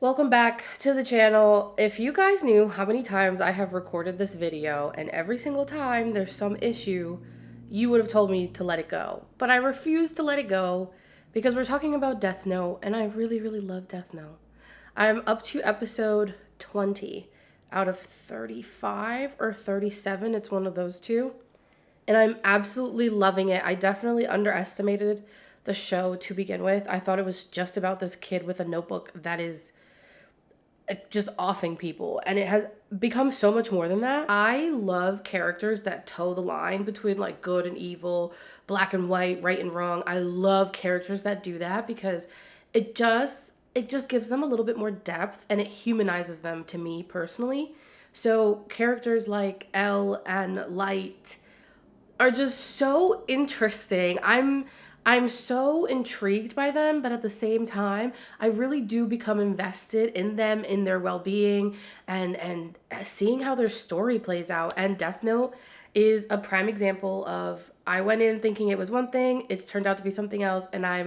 Welcome back to the channel. If you guys knew how many times I have recorded this video and every single time there's some issue, you would have told me to let it go. But I refuse to let it go because we're talking about Death Note and I really love Death Note. I'm up to episode 20 out of 35 or 37. It's one of those two. And I'm absolutely loving it. I definitely underestimated the show to begin with. I thought it was just about this kid with a notebook that is just offing people, and it has become so much more than that. I love characters that toe the line between like good and evil, black and white, right and wrong. I love characters that do that because it just gives them a little bit more depth and it humanizes them to me personally. So characters like L and Light are just so interesting. I'm so intrigued by them, but at the same time, I really do become invested in them, in their well-being, and seeing how their story plays out. And Death Note is a prime example of I went in thinking it was one thing, it's turned out to be something else, and I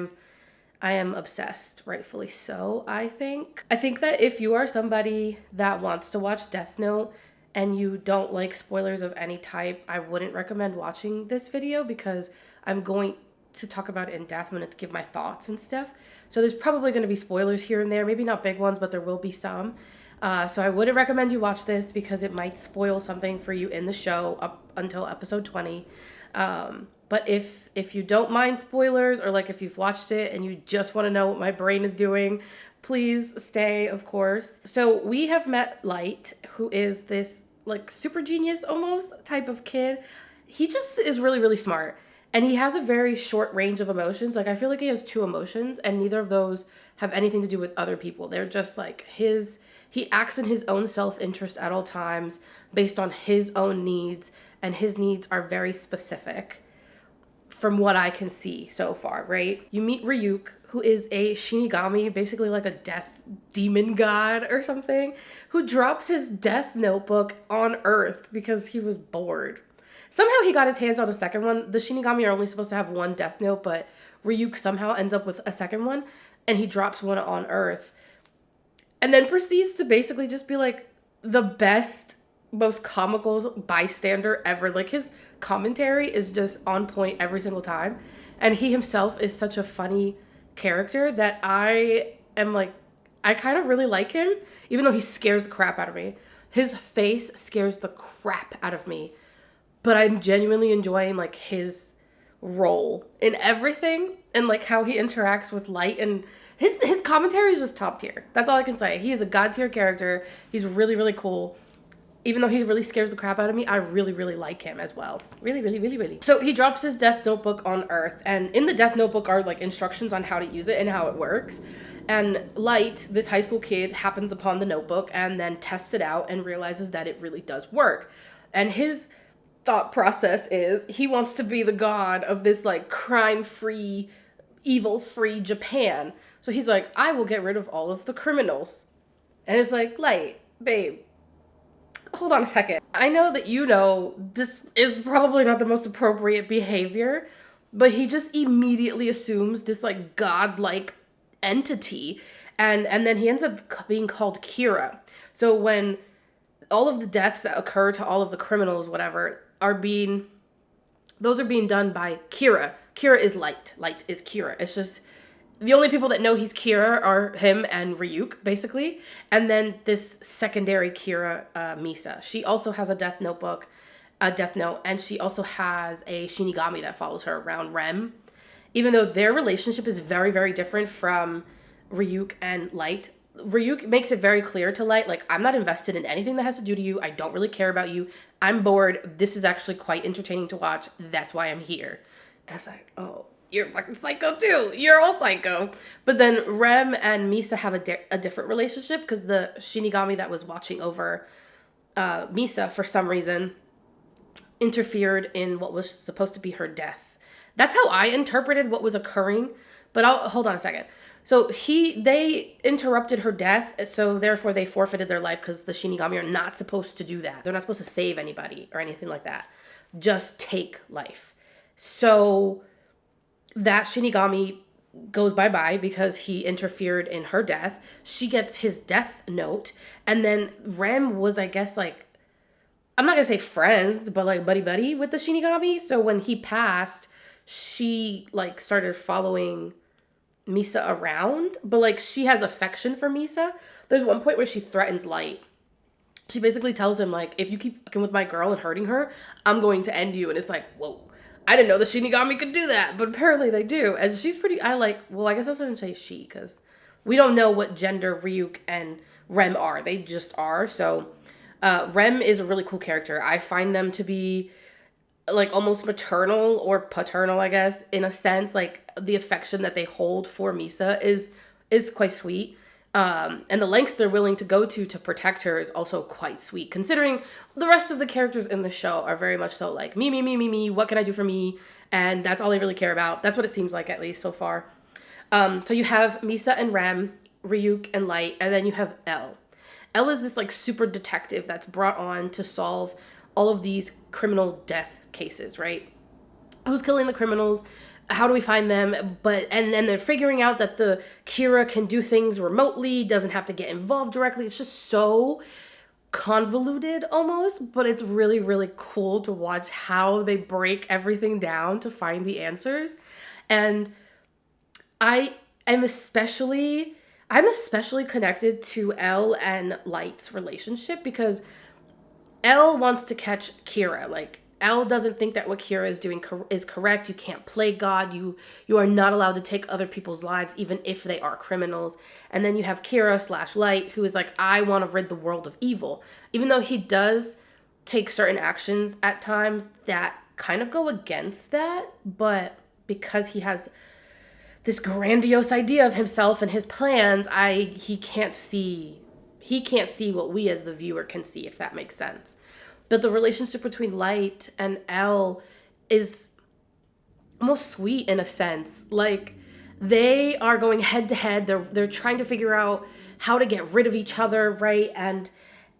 am obsessed, rightfully so, I think. I think that if you are somebody that wants to watch Death Note and you don't like spoilers of any type, I wouldn't recommend watching this video because I'm going to talk about it in depth. I'm going to give my thoughts and stuff. So there's probably going to be spoilers here and there, maybe not big ones, but there will be some. So I wouldn't recommend you watch this because it might spoil something for you in the show up until episode 20. But if you don't mind spoilers, or like if you've watched it and you just want to know what my brain is doing, please stay, of course. So we have met Light, who is this like super genius almost type of kid. He just is really smart. And he has a very short range of emotions. Like, I feel like he has two emotions, and neither of those have anything to do with other people. They're just like he acts in his own self-interest at all times based on his own needs, and his needs are very specific from what I can see so far, right? You meet Ryuk, who is a Shinigami, basically like a death demon god or something, who drops his death notebook on Earth because he was bored. Somehow he got his hands on a second one. The Shinigami are only supposed to have one death note, but Ryuk somehow ends up with a second one, and he drops one on Earth. And then proceeds to basically just be like the best, most comical bystander ever. Like, his commentary is just on point every single time. And he himself is such a funny character that I am like, I kind of really like him, even though he scares the crap out of me. His face scares the crap out of me. But I'm genuinely enjoying like his role in everything and like how he interacts with Light, and his commentary is just top tier. That's all I can say. He is a god tier character. He's really cool. Even though he really scares the crap out of me, I really like him as well. Really. So he drops his death notebook on Earth, and in the death notebook are like instructions on how to use it and how it works. And Light, this high school kid, happens upon the notebook and then tests it out and realizes that it really does work. And his thought process is he wants to be the god of this like crime-free, evil-free Japan. So he's like, I will get rid of all of the criminals. And it's like, Light, babe, hold on a second. I know that you know this is probably not the most appropriate behavior, but he just immediately assumes this like godlike entity, and then he ends up being called Kira. So when all of the deaths that occur to all of the criminals, whatever, are being done by Kira. Kira is Light. Light is Kira. It's just the only people that know he's Kira are him and Ryuk, basically. And then this secondary Kira, Misa. She also has a death note, and she also has a Shinigami that follows her around, Rem. Even though their relationship is very different from Ryuk and Light. Ryuk makes it very clear to Light, like, I'm not invested in anything that has to do to you. I don't really care about you. I'm bored. This is actually quite entertaining to watch. That's why I'm here. And it's like, oh, you're fucking psycho too. You're all psycho. But then Rem and Misa have a different relationship because the Shinigami that was watching over Misa, for some reason, interfered in what was supposed to be her death. That's how I interpreted what was occurring. But hold on a second. So they interrupted her death, so therefore they forfeited their life because the Shinigami are not supposed to do that. They're not supposed to save anybody or anything like that. Just take life. So that Shinigami goes bye-bye because he interfered in her death. She gets his death note. And then Rem was, I guess, like, I'm not gonna say friends, but like buddy with the Shinigami. So when he passed, she like started following Misa around, but like she has affection for Misa. There's one point where she threatens Light. She basically tells him like, if you keep fucking with my girl and hurting her, I'm going to end you. And it's like, whoa. I didn't know the Shinigami could do that, but apparently they do. And she's pretty, I guess I shouldn't say she, because we don't know what gender Ryuk and Rem are. They just are. So Rem is a really cool character. I find them to be like almost maternal or paternal, I guess, in a sense. Like the affection that they hold for Misa is quite sweet. And the lengths they're willing to go to protect her is also quite sweet, considering the rest of the characters in the show are very much so like me, what can I do for me? And that's all they really care about. That's what it seems like, at least so far. So you have Misa and Rem, Ryuk and Light, and then you have L. L is this like super detective that's brought on to solve all of these criminal death cases, right? Who's killing the criminals? How do we find them? And then they're figuring out that the Kira can do things remotely, doesn't have to get involved directly. It's just so convoluted almost, but it's really, really cool to watch how they break everything down to find the answers. And I'm especially connected to L and Light's relationship because L wants to catch Kira. Like, L doesn't think that what Kira is doing is correct. You can't play God. You are not allowed to take other people's lives, even if they are criminals. And then you have Kira / Light, who is like, I want to rid the world of evil. Even though he does take certain actions at times that kind of go against that, but because he has this grandiose idea of himself and his plans, he can't see what we as the viewer can see, if that makes sense. But the relationship between Light and L is almost sweet in a sense. Like, they are going head to head. They're trying to figure out how to get rid of each other, right?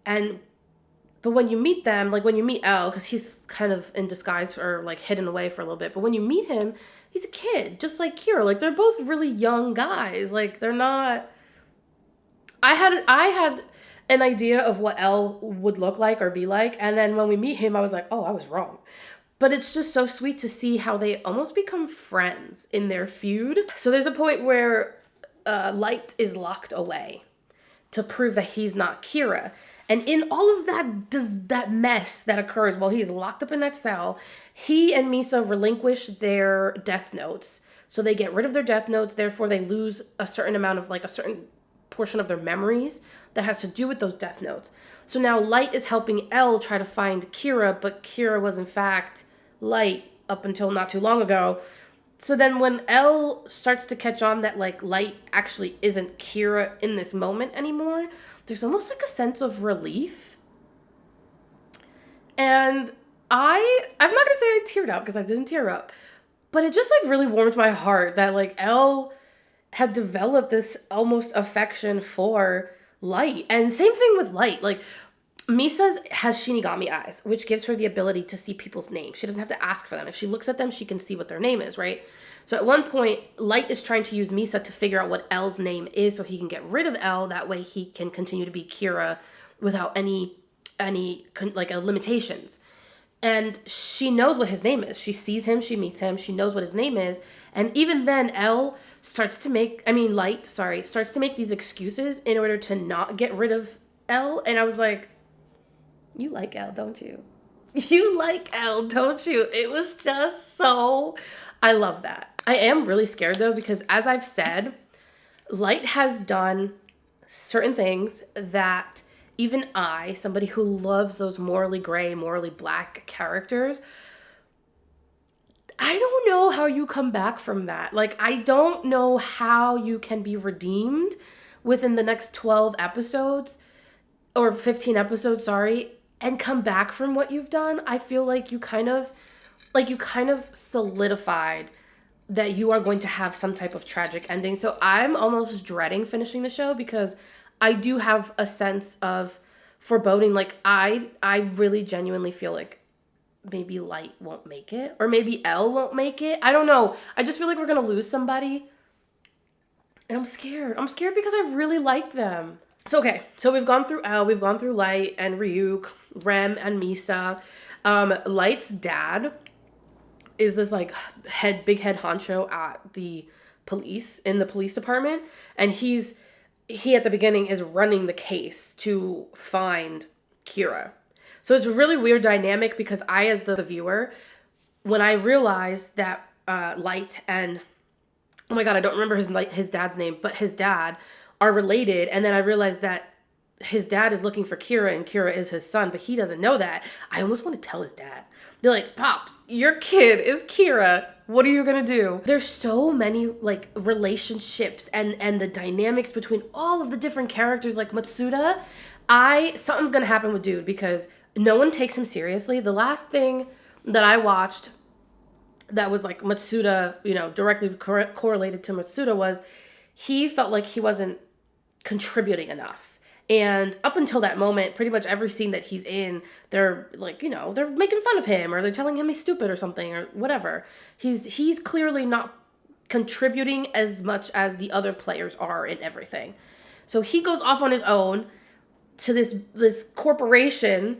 But when you meet them, like when you meet L, because he's kind of in disguise or like hidden away for a little bit, but when you meet him, he's a kid, just like Kira. Like, they're both really young guys. Like, they're not. I had an idea of what L would look like or be like, and then when we meet him, I was like, oh, I was wrong. But it's just so sweet to see how they almost become friends in their feud. So there's a point where Light is locked away to prove that he's not Kira. And in all of that mess that occurs while he's locked up in that cell, he and Misa relinquish their death notes. So they get rid of their death notes, therefore they lose a certain amount of, like, a certain portion of their memories that has to do with those death notes. So now Light is helping L try to find Kira, but Kira was in fact Light up until not too long ago. So then when L starts to catch on that, like, Light actually isn't Kira in this moment anymore, there's almost like a sense of relief. And I'm not gonna say I teared up because I didn't tear up, but it just like really warmed my heart that like L had developed this almost affection for Light. And same thing with Light. Like, Misa has Shinigami eyes, which gives her the ability to see people's names. She doesn't have to ask for them. If she looks at them, she can see what their name is, right? So at one point, Light is trying to use Misa to figure out what L's name is so he can get rid of L. That way he can continue to be Kira without any limitations. And she knows what his name is. She sees him, she meets him, she knows what his name is. And even then, Light starts to make these excuses in order to not get rid of L. And I was like, you like L, don't you? You like L, don't you? It was just so, I love that. I am really scared though, because as I've said, Light has done certain things that even I, somebody who loves those morally gray, morally black characters, I don't know how you come back from that. Like, I don't know how you can be redeemed within the next 12 episodes, or 15 episodes, sorry, and come back from what you've done. I feel like you kind of solidified that you are going to have some type of tragic ending. So I'm almost dreading finishing the show because I do have a sense of foreboding. Like, I really genuinely feel like maybe Light won't make it, or maybe L won't make it. I don't know. I just feel like we're going to lose somebody And I'm scared. I'm scared because I really like them. So okay, so we've gone through L, we've gone through Light and Ryuk, Rem and Misa. Light's dad is this like big head honcho at the police in the police department, and he at the beginning is running the case to find Kira. So it's a really weird dynamic because I, as the viewer, when I realized that Light and, oh my god, I don't remember his dad's name, but his dad are related, and then I realized that his dad is looking for Kira and Kira is his son, but he doesn't know that. I almost want to tell his dad. They're like, Pops, your kid is Kira. What are you gonna do? There's so many like relationships and the dynamics between all of the different characters, like Matsuda. Something's gonna happen with dude because no one takes him seriously. The last thing that I watched that was like Matsuda, directly correlated to Matsuda was he felt like he wasn't contributing enough. And up until that moment, pretty much every scene that he's in, they're like, they're making fun of him or they're telling him he's stupid or something or whatever. He's clearly not contributing as much as the other players are in everything. So he goes off on his own to this corporation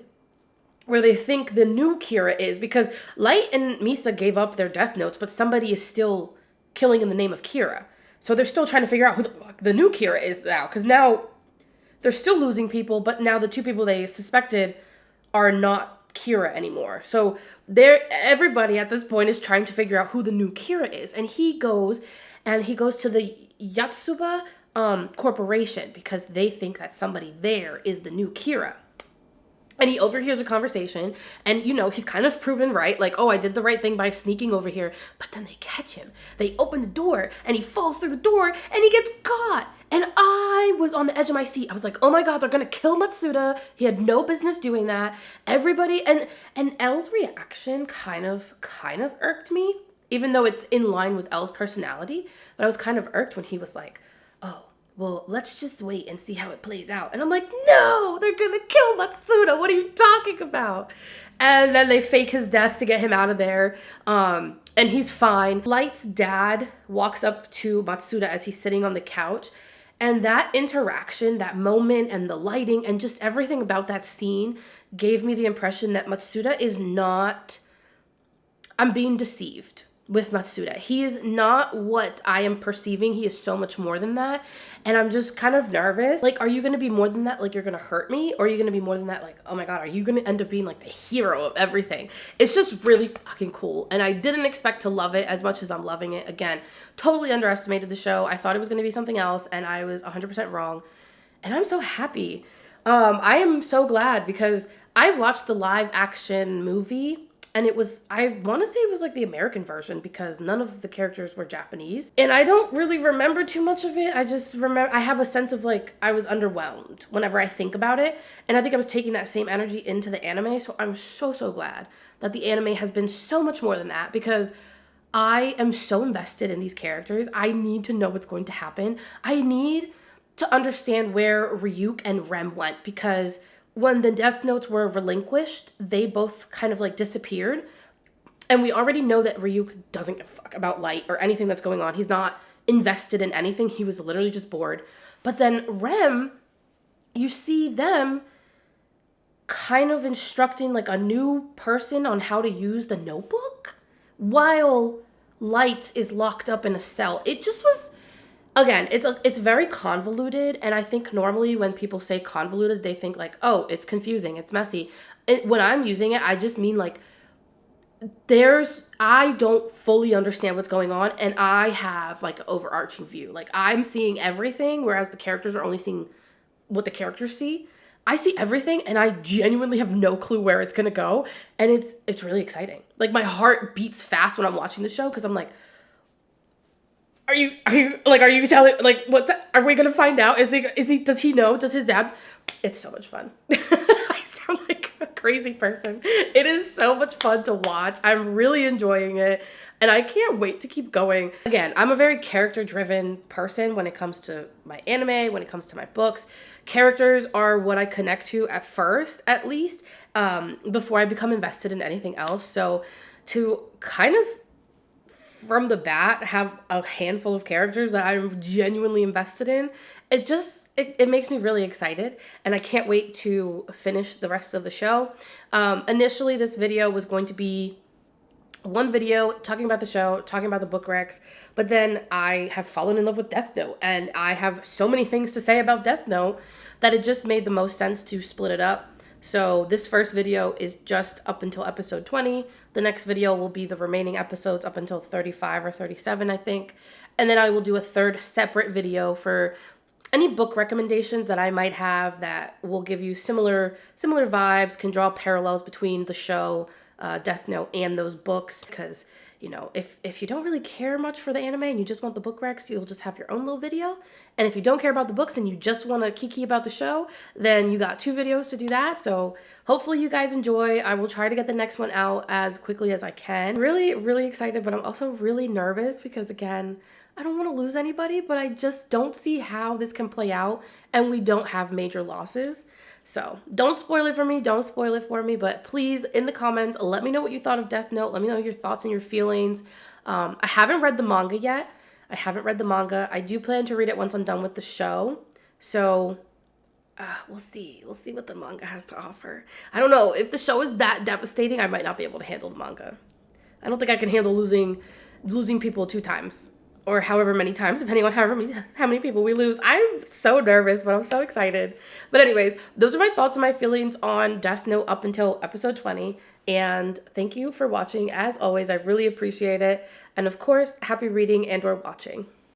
where they think the new Kira is, because Light and Misa gave up their death notes, but somebody is still killing in the name of Kira. So they're still trying to figure out who the new Kira is now, because now they're still losing people, but now the two people they suspected are not Kira anymore. So everybody at this point is trying to figure out who the new Kira is. And he goes to the Yatsuba corporation because they think that somebody there is the new Kira. And he overhears a conversation, and he's kind of proven right, like, oh, I did the right thing by sneaking over here. But then they catch him. They open the door, and he falls through the door, and he gets caught. And I was on the edge of my seat. I was like, oh my god, they're gonna kill Matsuda. He had no business doing that. Everybody, and L's reaction kind of irked me, even though it's in line with L's personality. But I was kind of irked when he was like, oh, well, let's just wait and see how it plays out. And I'm like, no, they're gonna kill Matsuda. What are you talking about? And then they fake his death to get him out of there. And he's fine. Light's dad walks up to Matsuda as he's sitting on the couch. And that interaction, that moment, and the lighting, and just everything about that scene gave me the impression that Matsuda is not... I'm being deceived with Matsuda. He is not what I am perceiving. He is so much more than that. And I'm just kind of nervous. Like, are you going to be more than that? Like, you're going to hurt me? Or are you going to be more than that? Like, oh my god, are you going to end up being like the hero of everything? It's just really fucking cool. And I didn't expect to love it as much as I'm loving it. Again, totally underestimated the show. I thought it was going to be something else, and I was 100% wrong. And I'm so happy. I am so glad because I watched the live action movie, and I want to say it was like the American version because none of the characters were Japanese. And I don't really remember too much of it. I just remember, I have a sense of like, I was underwhelmed whenever I think about it. And I think I was taking that same energy into the anime. So I'm so, so glad that the anime has been so much more than that because I am so invested in these characters. I need to know what's going to happen. I need to understand where Ryuk and Rem went because when the death notes were relinquished, they both kind of like disappeared. And we already know that Ryuk doesn't give a fuck about Light or anything that's going on. He's not invested in anything. He was literally just bored. But then Rem, you see them kind of instructing like a new person on how to use the notebook while Light is locked up in a cell. It just was... Again, it's very convoluted, and I think normally when people say convoluted, they think like, oh, it's confusing, it's messy. When I'm using it, I just mean like, I don't fully understand what's going on, and I have like an overarching view. Like, I'm seeing everything, whereas the characters are only seeing what the characters see. I see everything, and I genuinely have no clue where it's gonna go, and it's really exciting. Like, my heart beats fast when I'm watching the show, because I'm like, Are you telling, like, are we gonna find out? Does he know? Does his dad? It's so much fun. I sound like a crazy person. It is so much fun to watch. I'm really enjoying it, and I can't wait to keep going. Again, I'm a very character-driven person when it comes to my anime, when it comes to my books. Characters are what I connect to at first, at least, before I become invested in anything else. So to kind of from the bat have a handful of characters that I'm genuinely invested in, it makes me really excited, and I can't wait to finish the rest of the show. Initially, this video was going to be one video talking about the show, talking about the book recs, but then I have fallen in love with Death Note, and I have so many things to say about Death Note that it just made the most sense to split it up. So this first video is just up until episode 20. The next video will be the remaining episodes up until 35 or 37, I think. And then I will do a third separate video for any book recommendations that I might have that will give you similar vibes, can draw parallels between the show, Death Note, and those books. Because, you know, if you don't really care much for the anime and you just want the book recs, you'll just have your own little video. And if you don't care about the books and you just want to kiki about the show, then you got 2 videos to do that. So hopefully you guys enjoy. I will try to get the next one out as quickly as I can. Really, really excited, but I'm also really nervous because, again, I don't want to lose anybody, but I just don't see how this can play out and we don't have major losses. So don't spoil it for me. Don't spoil it for me. But please, in the comments, let me know what you thought of Death Note. Let me know your thoughts and your feelings. I haven't read the manga yet. I do plan to read it once I'm done with the show. So we'll see. We'll see what the manga has to offer. I don't know. If the show is that devastating, I might not be able to handle the manga. I don't think I can handle losing people 2 times. Or however many times, depending on how many people we lose. I'm so nervous, but I'm so excited. But anyways, those are my thoughts and my feelings on Death Note up until episode 20. And thank you for watching. As always, I really appreciate it. And of course, happy reading and or watching.